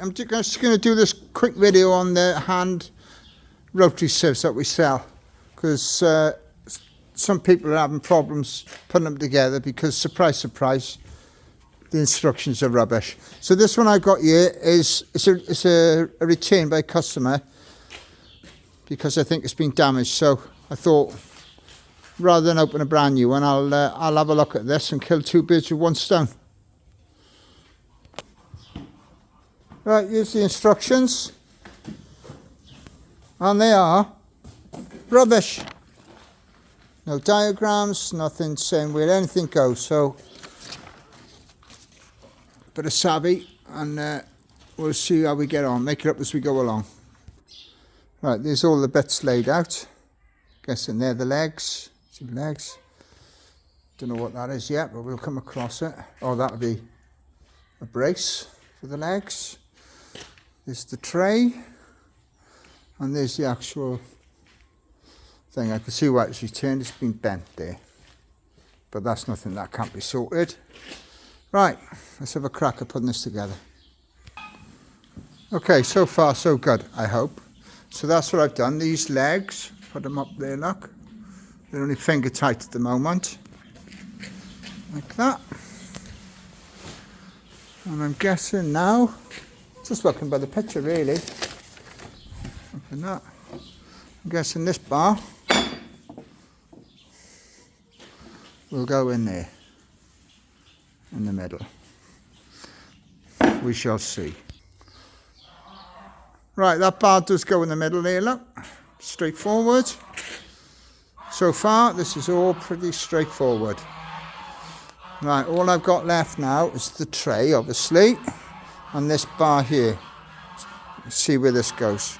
I'm just going to do this quick video on the hand rotary sieves that we sell, because some people are having problems putting them together because, surprise, surprise, the instructions are rubbish. So this one I got here is a return by customer because I think it's been damaged. So I thought, rather than open a brand new one, I'll have a look at this and kill two birds with one stone. Right, here's the instructions, and they are rubbish. No diagrams, nothing saying where anything goes. So, bit of savvy, and we'll see how we get on. Make it up as we go along. Right, there's all the bits laid out. Guessing they're the legs. Two legs. Don't know what that is yet, but we'll come across it. Oh, that'll be a brace for the legs. There's the tray, and there's the actual thing. I can see why it's returned. It's been bent there, but that's nothing that can't be sorted. Right, let's have a crack at putting this together. Okay, so far so good, I hope. So that's what I've done. These legs, put them up there, look. They're only finger tight at the moment, like that. And I'm guessing now, just looking by the picture really, looking that, I'm guessing this bar will go in there, in the middle. We shall see. Right, that bar does go in the middle there, look. Straightforward. So far, this is all pretty straightforward. Right, all I've got left now is the tray, obviously, and this bar here. Let's see where this goes.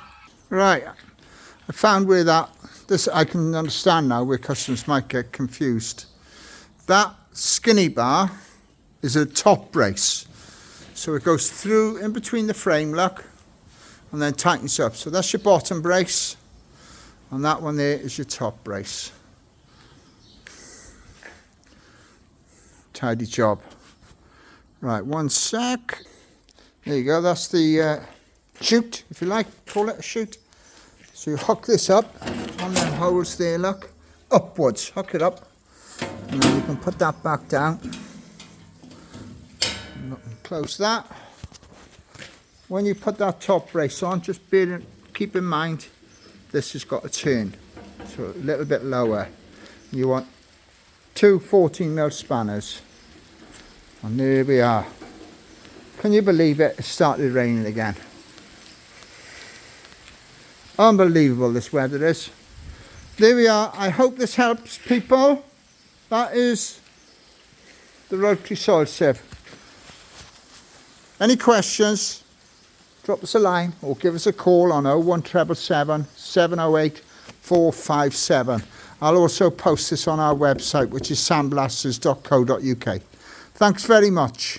Right, I found where this I can understand now where customers might get confused. That skinny bar is a top brace. So it goes through in between the frame, look, and then tightens up. So that's your bottom brace, and that one there is your top brace. Tidy job. Right, one sec. There you go, that's the chute, if you like, call it a chute. So you hook this up on them holes there, look, upwards, hook it up, and then you can put that back down. Close that. When you put that top brace on, just keep in mind this has got to turn, so a little bit lower. You want two 14mm spanners, and there we are. Can you believe it? It started raining again. Unbelievable this weather is. There we are. I hope this helps people. That is the rotary soil sieve. Any questions, drop us a line or give us a call on 01777 708 457. I'll also post this on our website, which is sandblasters.co.uk. Thanks very much.